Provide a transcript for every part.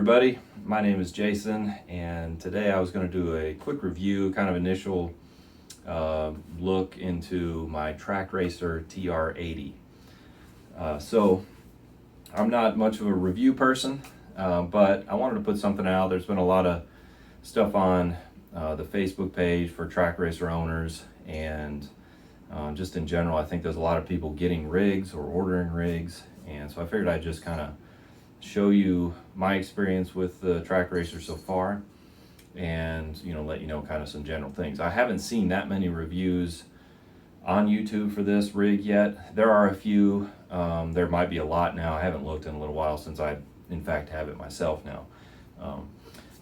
everybody, my name is Jason, and today I was going to do a quick review, kind of initial look into my Trak Racer TR80. So I'm not much of a review person, but I wanted to put something out. There's been a lot of stuff on the Facebook page for Trak Racer owners, and just in general, I think there's a lot of people getting rigs or ordering rigs, and so I figured I'd just kind of show you my experience with the Trak Racer so far, and let you know kind of some general things. I haven't seen that many reviews on YouTube for this rig yet. There are a few. There might be a lot now. I haven't looked in a little while since I in fact have it myself now.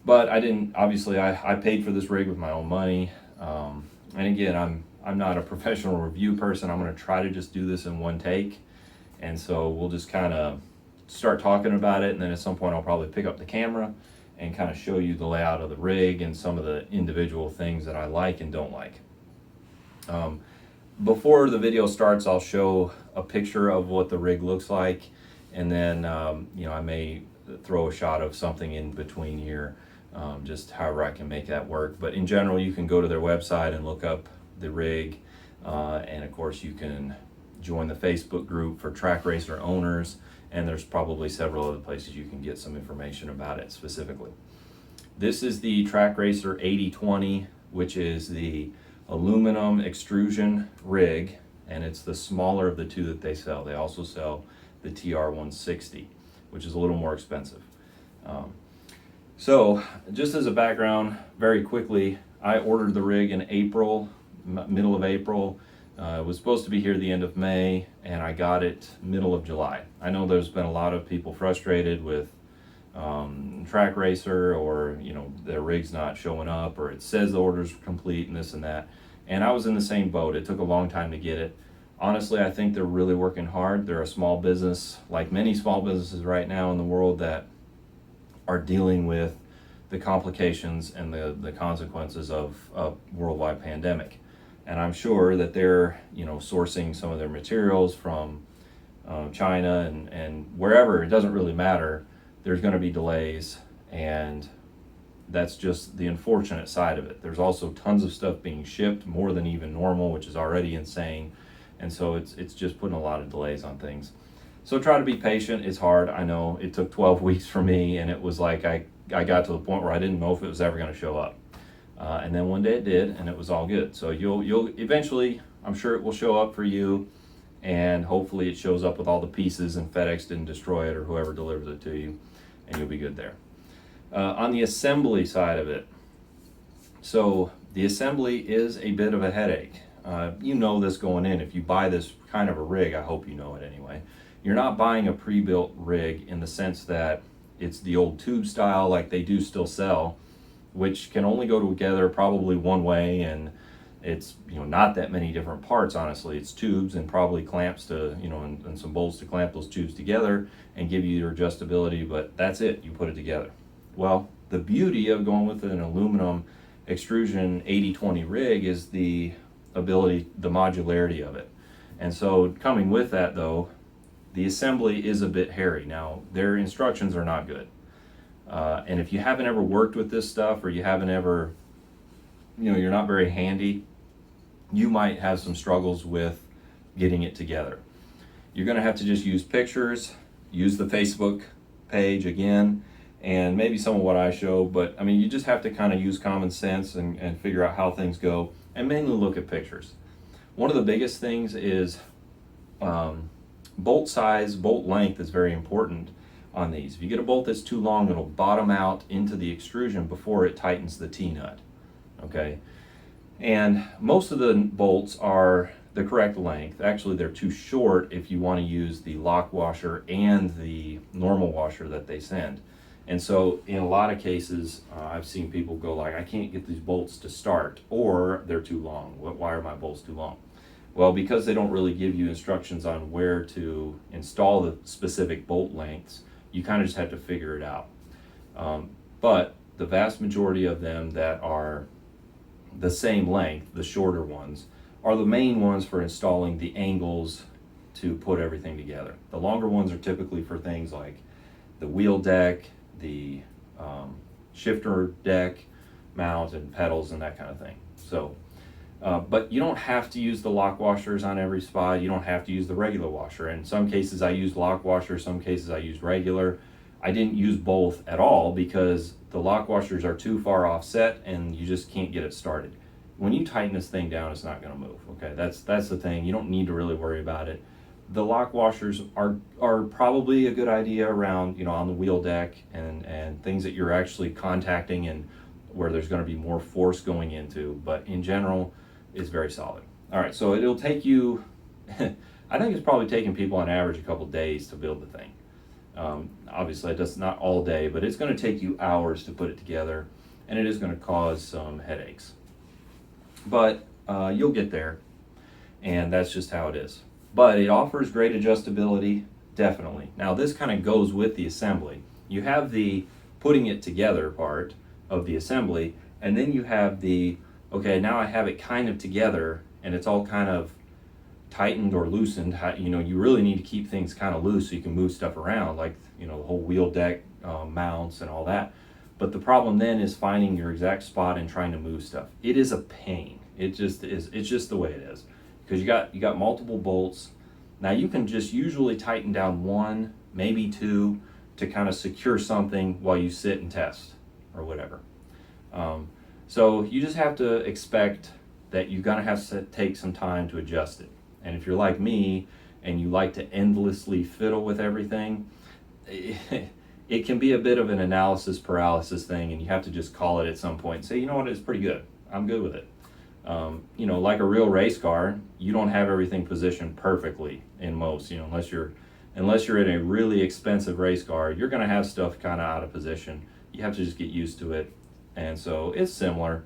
But I didn't, obviously I paid for this rig with my own money. And again, I'm not a professional review person. I'm going to try to just do this in one take, and so we'll just kind of start talking about it, and then at some point I'll probably pick up the camera and kind of show you the layout of the rig and some of the individual things that I like and don't like. Before the video starts, I'll show a picture of what the rig looks like, and then I may throw a shot of something in between here, just however I can make that work. But in general, you can go to their website and look up the rig, and of course you can join the Facebook group for Trak Racer owners, and there's probably several other places you can get some information about it specifically. This is the Trak Racer 8020, which is the aluminum extrusion rig, and it's the smaller of the two that they sell. They also sell the TR160, which is a little more expensive. So just as a background, very quickly, I ordered the rig in April, middle of April. It was supposed to be here the end of May, and I got it middle of July. I know there's been a lot of people frustrated with Trak Racer, or their rig's not showing up, or it says the order's complete and this and that. And I was in the same boat. It took a long time to get it. Honestly, I think they're really working hard. They're a small business, like many small businesses right now in the world, that are dealing with the complications and the consequences of a worldwide pandemic. And I'm sure that they're sourcing some of their materials from China and wherever. It doesn't really matter. There's going to be delays, and that's just the unfortunate side of it. There's also tons of stuff being shipped, more than even normal, which is already insane. And so it's just putting a lot of delays on things. So try to be patient. It's hard. I know it took 12 weeks for me, and it was like I got to the point where I didn't know if it was ever going to show up. And then one day it did, and it was all good. So you'll eventually, I'm sure it will show up for you, and hopefully it shows up with all the pieces and FedEx didn't destroy it or whoever delivers it to you, and you'll be good there. On the assembly side of it, so the assembly is a bit of a headache. You know this going in. If you buy this kind of a rig, I hope you know it anyway. You're not buying a pre-built rig in the sense that it's the old tube style like they do still sell, which can only go together probably one way, and it's not that many different parts. Honestly, it's tubes and probably clamps to and some bolts to clamp those tubes together and give you your adjustability, but that's it. You put it together. Well, the beauty of going with an aluminum extrusion 8020 rig is the ability, the modularity of it. And so coming with that, though, the assembly is a bit hairy. Now, their instructions are not good. And if you haven't ever worked with this stuff, or you haven't ever, you're not very handy, you might have some struggles with getting it together. You're going to have to just use pictures, use the Facebook page again, and maybe some of what I show, but I mean, you just have to kind of use common sense and figure out how things go, and mainly look at pictures. One of the biggest things is bolt size, bolt length is very important on these. If you get a bolt that's too long, it'll bottom out into the extrusion before it tightens the T-nut, okay? And most of the bolts are the correct length. Actually, they're too short if you want to use the lock washer and the normal washer that they send. And so in a lot of cases, I've seen people go like, I can't get these bolts to start, or they're too long. Why are my bolts too long? Well, because they don't really give you instructions on where to install the specific bolt lengths, you kind of just have to figure it out. But the vast majority of them that are the same length, the shorter ones, are the main ones for installing the angles to put everything together. The longer ones are typically for things like the wheel deck, the shifter deck mount and pedals and that kind of thing. So, but you don't have to use the lock washers on every spot. You don't have to use the regular washer. In some cases I used lock washer, some cases I used regular. I didn't use both at all because the lock washers are too far offset and you just can't get it started. When you tighten this thing down, it's not going to move. Okay, that's the thing. You don't need to really worry about it. The lock washers are probably a good idea around, you know, on the wheel deck and things that you're actually contacting and where there's going to be more force going into, but in general it's very solid. All right, so it'll take you I think it's probably taking people on average a couple days to build the thing. Obviously it does not all day, but it's going to take you hours to put it together, and it is going to cause some headaches, but you'll get there, and that's just how it is. But it offers great adjustability, definitely. Now this kind of goes with the assembly. You have the putting it together part of the assembly, and then you have the, okay, now I have it kind of together and it's all kind of tightened or loosened. You know, you really need to keep things kind of loose so you can move stuff around, like, you know, the whole wheel deck mounts and all that. But the problem then is finding your exact spot and trying to move stuff. It is a pain. It just is. It's just the way it is, because you got multiple bolts. Now you can just usually tighten down one, maybe two, to kind of secure something while you sit and test or whatever. So you just have to expect that you're gonna have to take some time to adjust it. And if you're like me and you like to endlessly fiddle with everything, it can be a bit of an analysis paralysis thing, and you have to just call it at some point and say, you know what, it's pretty good. I'm good with it. You know, like a real race car, you don't have everything positioned perfectly in most, you know, unless you're in a really expensive race car, you're going to have stuff kind of out of position. You have to just get used to it. And so it's similar.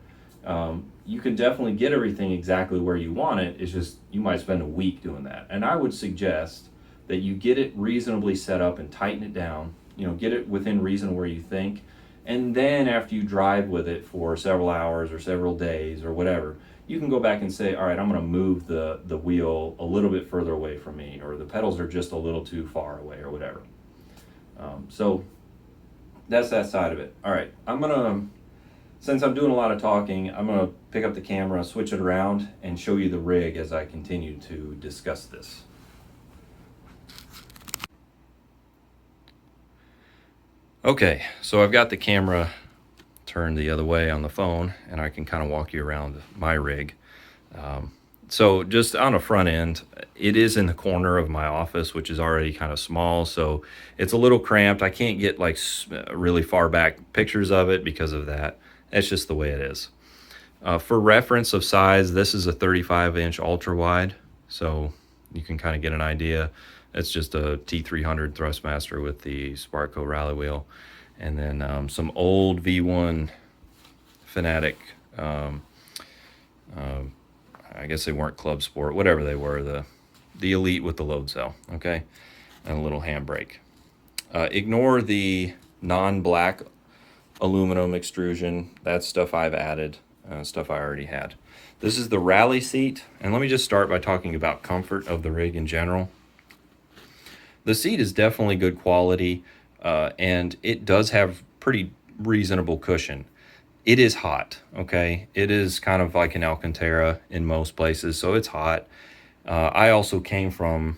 You can definitely get everything exactly where you want it. It's just, you might spend a week doing that. And I would suggest that you get it reasonably set up and tighten it down, you know, get it within reason where you think. And then after you drive with it for several hours or several days or whatever, you can go back and say, all right, I'm going to move the wheel a little bit further away from me, or the pedals are just a little too far away or whatever. So that's that side of it. All right, since I'm doing a lot of talking, I'm going to pick up the camera, switch it around, and show you the rig as I continue to discuss this. Okay, so I've got the camera turned the other way on the phone, and I can kind of walk you around my rig. So just on the front end, it is in the corner of my office, which is already kind of small, so it's a little cramped. I can't get like really far back pictures of it because of that. That's just the way it is. For reference of size, this is a 35-inch ultra wide, so you can kind of get an idea. It's just a T300 Thrustmaster with the Sparco rally wheel, and then some old V1 Fanatic. I guess they weren't Club Sport, whatever they were, the Elite with the load cell, okay, and a little handbrake. Ignore the non-black aluminum extrusion. That's stuff I've added, stuff I already had. This is the rally seat, and let me just start by talking about comfort of the rig in general. The seat is definitely good quality, and it does have pretty reasonable cushion. It is hot, okay? It is kind of like an Alcantara in most places, so it's hot. I also came from,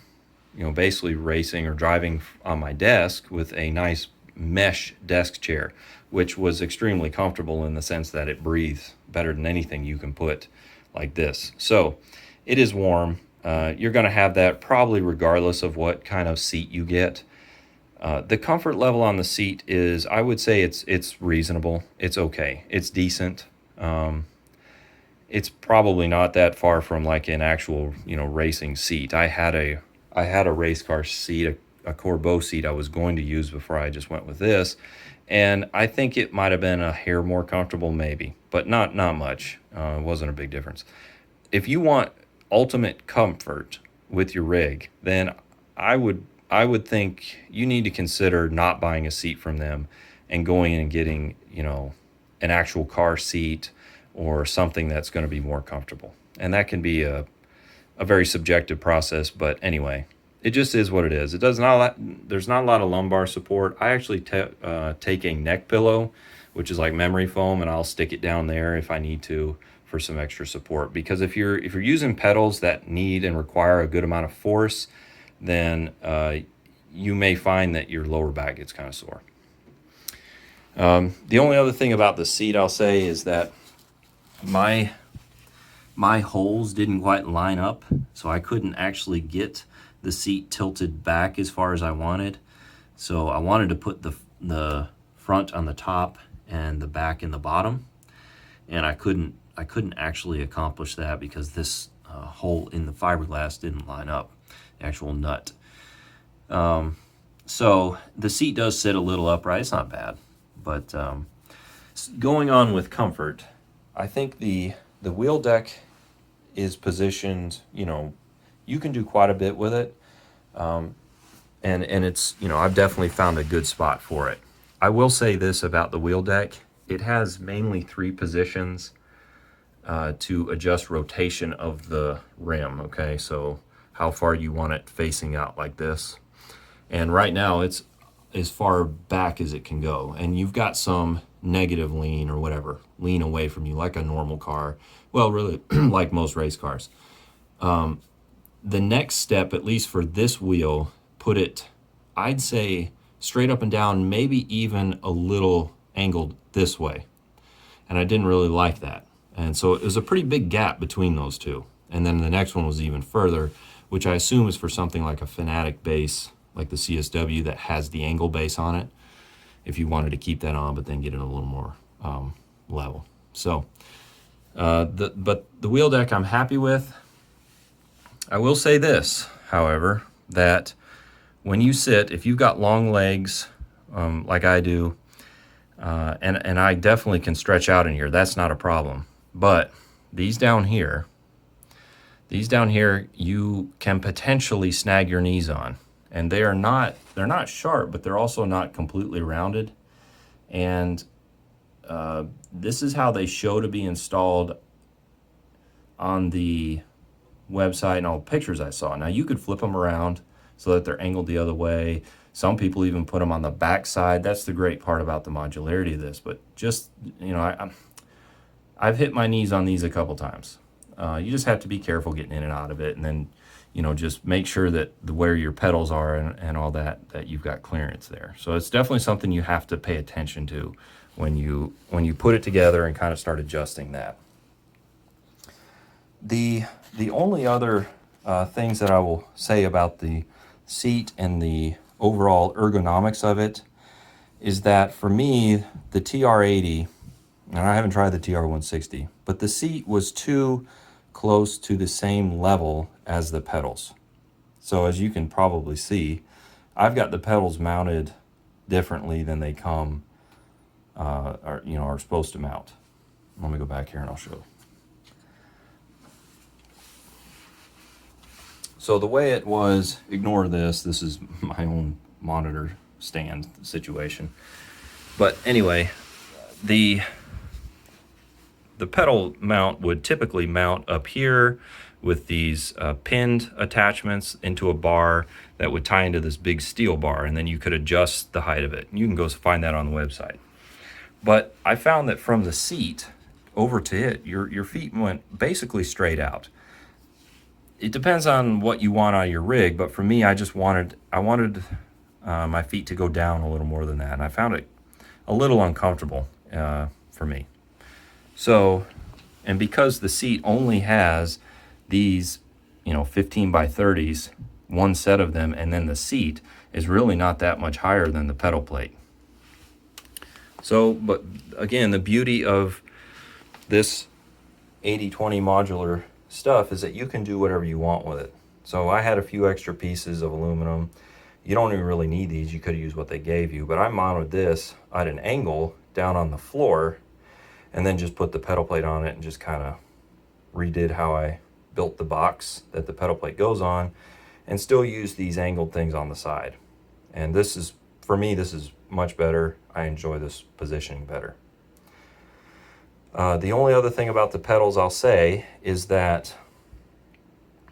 you know, basically racing or driving on my desk with a nice mesh desk chair, which was extremely comfortable in the sense that it breathes better than anything you can put like this. So it is warm. You're going to have that probably regardless of what kind of seat you get. The comfort level on the seat is, I would say it's reasonable. It's okay. It's decent. It's probably not that far from like an actual, you know, racing seat. I had a race car seat, a Corbeau seat I was going to use before I just went with this, and I think it might have been a hair more comfortable maybe, but not much. It wasn't a big difference. If you want ultimate comfort with your rig, then I would think you need to consider not buying a seat from them and going in and getting, you know, an actual car seat or something that's going to be more comfortable. And that can be a very subjective process, but anyway, it just is what it is. It does not. There's not a lot of lumbar support. I actually take a neck pillow, which is like memory foam, and I'll stick it down there if I need to for some extra support. Because if you're using pedals that need and require a good amount of force, then you may find that your lower back gets kind of sore. The only other thing about the seat I'll say is that my holes didn't quite line up, so I couldn't actually get the seat tilted back as far as I wanted. So I wanted to put the front on the top and the back in the bottom, and I couldn't actually accomplish that because this hole in the fiberglass didn't line up, the actual nut. So the seat does sit a little upright. It's not bad, but going on with comfort, I think the wheel deck is positioned, you can do quite a bit with it. And it's, I've definitely found a good spot for it. I will say this about the wheel deck. It has mainly 3 positions to adjust rotation of the rim, okay? So how far you want it facing out like this. And right now it's as far back as it can go. And you've got some negative lean or whatever, lean away from you like a normal car. Well, really like most race cars. The next step, at least for this wheel, put it, I'd say, straight up and down, maybe even a little angled this way. And I didn't really like that. And so it was a pretty big gap between those two. And then the next one was even further, which I assume is for something like a Fanatic base, like the CSW that has the angle base on it, if you wanted to keep that on, but then get it a little more level. So, but the wheel deck I'm happy with. I will say this, however, that when you sit, if you've got long legs, like I do, and I definitely can stretch out in here, that's not a problem. But these down here, you can potentially snag your knees on. And they're not sharp, but they're also not completely rounded. And this is how they show to be installed on the website and all the pictures I saw. Now you could flip them around so that they're angled the other way. Some people even put them on the back side. That's the great part about the modularity of this. But just, I've hit my knees on these a couple times. You just have to be careful getting in and out of it, and then just make sure that where your pedals are and all that you've got clearance there. So it's definitely something you have to pay attention to when you put it together and kind of start adjusting that. The only other things that I will say about the seat and the overall ergonomics of it is that for me, the TR80, and I haven't tried the TR160, but the seat was too close to the same level as the pedals. So as you can probably see, I've got the pedals mounted differently than they come are supposed to mount. Let me go back here and I'll show. So the way it was, ignore this is my own monitor stand situation. But anyway, the pedal mount would typically mount up here with these pinned attachments into a bar that would tie into this big steel bar, and then you could adjust the height of it. You can go find that on the website. But I found that from the seat over to it, your feet went basically straight out. It depends on what you want out of your rig, but for me, I wanted my feet to go down a little more than that, and I found it a little uncomfortable for me. So, and because the seat only has these, 15 by 30s, one set of them, and then the seat is really not that much higher than the pedal plate. So, but again, the beauty of this 80/20 modular stuff is that you can do whatever you want with it. So I had a few extra pieces of aluminum. You don't even really need these. You could use what they gave you, but I mounted this at an angle down on the floor and then just put the pedal plate on it and just kind of redid how I built the box that the pedal plate goes on, and still use these angled things on the side. And this is, for me, this is much better. I enjoy this positioning better. The only other thing about the pedals I'll say is that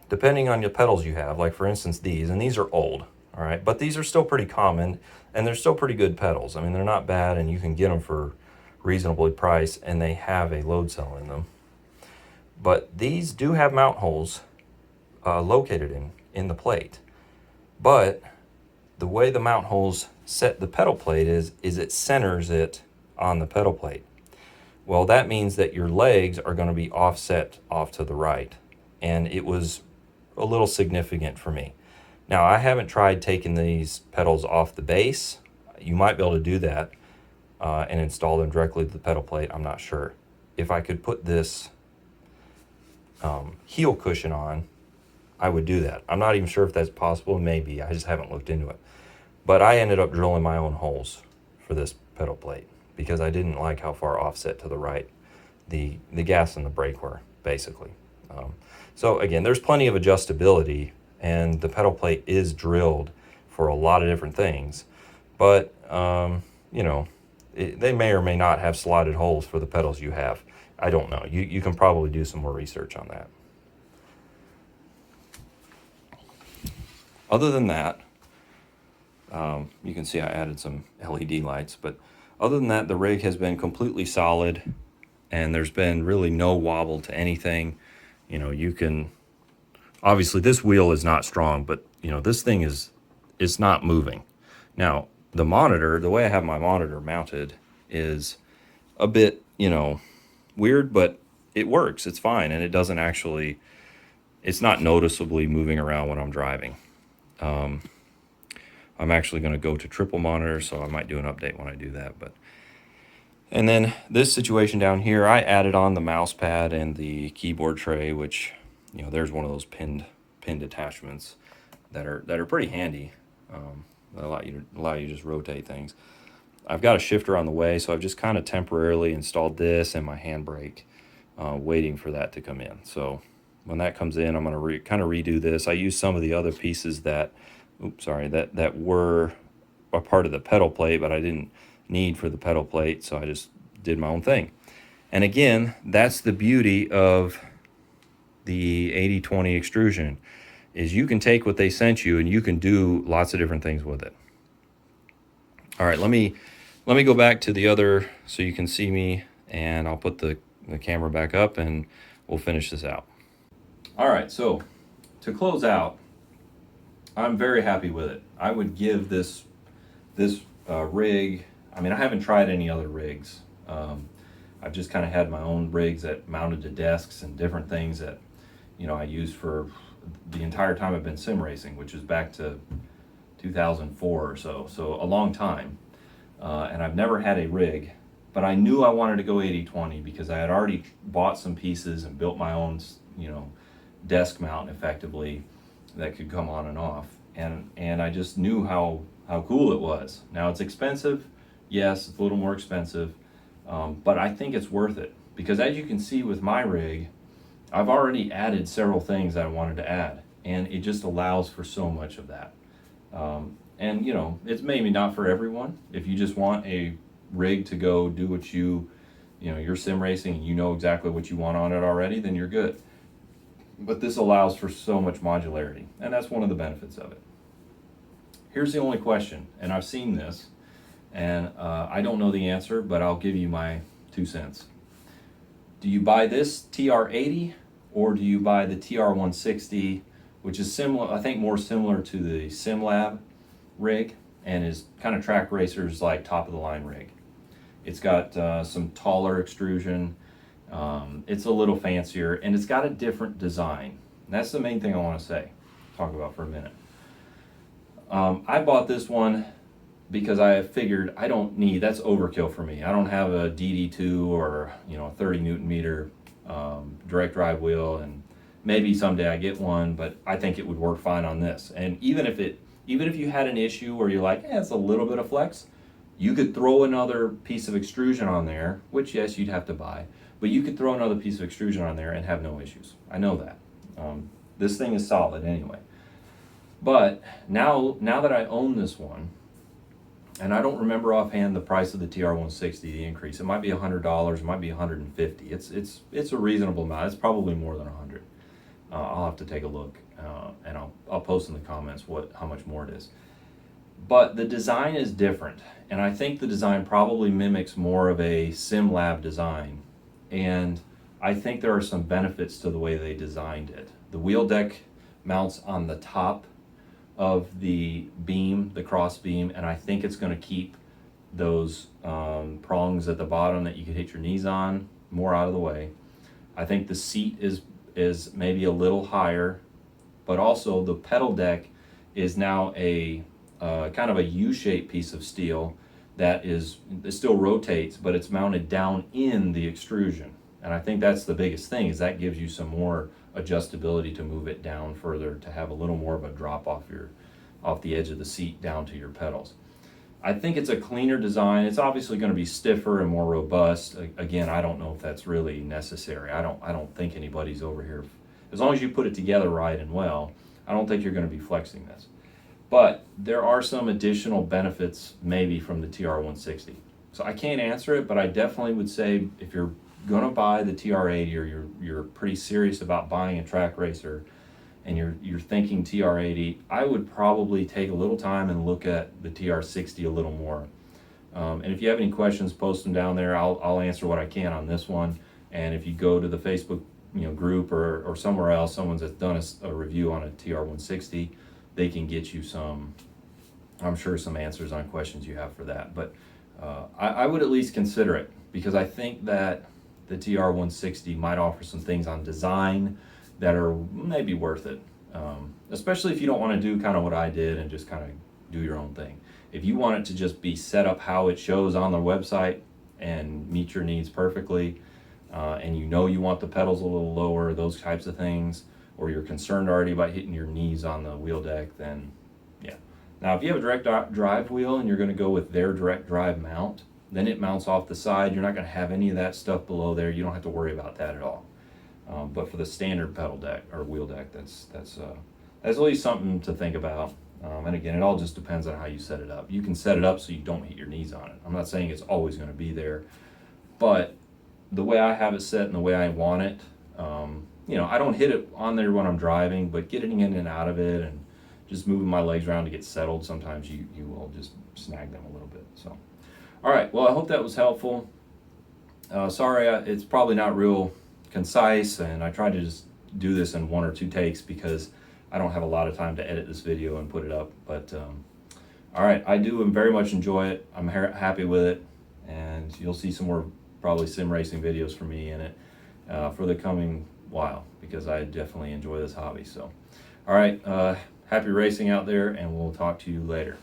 depending on the pedals you have, like for instance these, and these are old, all right, but these are still pretty common, and they're still pretty good pedals. I mean, they're not bad, and you can get them for reasonably priced, and they have a load cell in them. But these do have mount holes located in the plate. But the way the mount holes set the pedal plate is it centers it on the pedal plate. Well, that means that your legs are going to be offset off to the right. And it was a little significant for me. Now, I haven't tried taking these pedals off the base. You might be able to do that and install them directly to the pedal plate. I'm not sure. If I could put this heel cushion on, I would do that. I'm not even sure if that's possible. Maybe. I just haven't looked into it. But I ended up drilling my own holes for this pedal plate because I didn't like how far offset to the right the gas and the brake were, basically. So again, there's plenty of adjustability, and the pedal plate is drilled for a lot of different things. But, you know, they may or may not have slotted holes for the pedals you have. I don't know. You can probably do some more research on that. Other than that, you can see I added some LED lights, but other than that, the rig has been completely solid, and there's been really no wobble to anything. You know, you can, obviously this wheel is not strong, but you know, this thing it's not moving. Now, the monitor, the way I have my monitor mounted is a bit, you know, weird, but it works. It's fine, and it doesn't actually, it's not noticeably moving around when I'm driving. I'm actually going to go to triple monitor, so I might do an update when I do that. But and then this situation down here, I added on the mouse pad and the keyboard tray, which, you know, there's one of those pinned attachments that are pretty handy. That allow you to just rotate things. I've got a shifter on the way, so I've just kind of temporarily installed this and my handbrake, waiting for that to come in. So when that comes in, I'm going to kind of redo this. I used some of the other pieces that were a part of the pedal plate, but I didn't need for the pedal plate, so I just did my own thing. And again, that's the beauty of the 80/20 extrusion, is you can take what they sent you and you can do lots of different things with it. All right, let me go back to the other so you can see me, and I'll put the camera back up and we'll finish this out. All right, so to close out, I'm very happy with it. I would give this rig, I mean, I haven't tried any other rigs. I've just kind of had my own rigs that mounted to desks and different things that, you know, I used for the entire time I've been sim racing, which is back to 2004 or so a long time. And I've never had a rig, but I knew I wanted to go 80/20 because I had already bought some pieces and built my own, you know, desk mount effectively that could come on and off, and I just knew how cool it was. Now it's expensive, yes, it's a little more expensive, but I think it's worth it because, as you can see with my rig, I've already added several things that I wanted to add, and it just allows for so much of that. And you know, it's maybe not for everyone. If you just want a rig to go do what you know, you're sim racing and you know exactly what you want on it already, then you're good. But this allows for so much modularity, and that's one of the benefits of it. Here's the only question, and I've seen this, and I don't know the answer, but I'll give you my 2 cents. Do you buy this TR80 or do you buy the TR160, which is similar, I think more similar to the SimLab rig, and is kind of track racers like top of the line rig. It's got some taller extrusion. It's a little fancier, and it's got a different design. And that's the main thing I want to talk about for a minute. I bought this one because I figured I don't need, that's overkill for me. I don't have a DD2 or, you know, a 30 Newton meter direct drive wheel, and maybe someday I get one, but I think it would work fine on this. And even if you had an issue where you're like, it's a little bit of flex, you could throw another piece of extrusion on there, which yes, you'd have to buy, but you could throw another piece of extrusion on there and have no issues. I know that. This thing is solid anyway. But now that I own this one, and I don't remember offhand the price of the TR160, the increase. It might be $100, it might be $150. It's a reasonable amount. It's probably more than $100. I'll have to take a look, and I'll post in the comments how much more it is. But the design is different, and I think the design probably mimics more of a sim lab design, and I think there are some benefits to the way they designed it. The wheel deck mounts on the top of the beam, the cross beam, and I think it's going to keep those prongs at the bottom that you could hit your knees on more out of the way. I think the seat is maybe a little higher, but also the pedal deck is now a kind of a U-shaped piece of steel that it still rotates, but it's mounted down in the extrusion. And I think that's the biggest thing, is that gives you some more adjustability to move it down further, to have a little more of a drop off the edge of the seat down to your pedals. I think it's a cleaner design. It's obviously going to be stiffer and more robust. Again, I don't know if that's really necessary. I don't think anybody's over here, as long as you put it together right and well, I don't think you're going to be flexing this. But there are some additional benefits maybe from the TR160. So I can't answer it, but I definitely would say if you're going to buy the TR80, or you're pretty serious about buying a track racer, and you're thinking TR80, I would probably take a little time and look at the TR60 a little more. And if you have any questions, post them down there. I'll answer what I can on this one. And if you go to the Facebook group or somewhere else, someone that's done a review on a TR160, they can get you some answers on questions you have for that. But I would at least consider it, because I think that the TR160 might offer some things on design that are maybe worth it, especially if you don't want to do kind of what I did and just kind of do your own thing. If you want it to just be set up how it shows on the website and meet your needs perfectly, and you want the pedals a little lower, those types of things, or you're concerned already about hitting your knees on the wheel deck, then yeah. Now, if you have a direct drive wheel and you're going to go with their direct drive mount, then it mounts off the side. You're not going to have any of that stuff below there. You don't have to worry about that at all. But for the standard pedal deck or wheel deck, that's at least something to think about. And again, it all just depends on how you set it up. You can set it up so you don't hit your knees on it. I'm not saying it's always going to be there, but the way I have it set and the way I want it, I don't hit it on there when I'm driving, but getting in and out of it and just moving my legs around to get settled, sometimes you will just snag them a little bit. So, all right. Well, I hope that was helpful. Sorry, it's probably not real concise, and I tried to just do this in 1 or 2 takes because I don't have a lot of time to edit this video and put it up. But all right, I do very much enjoy it. I'm happy with it, and you'll see some more probably sim racing videos from me in it for the coming while, because I definitely enjoy this hobby. So all right, happy racing out there, and we'll talk to you later.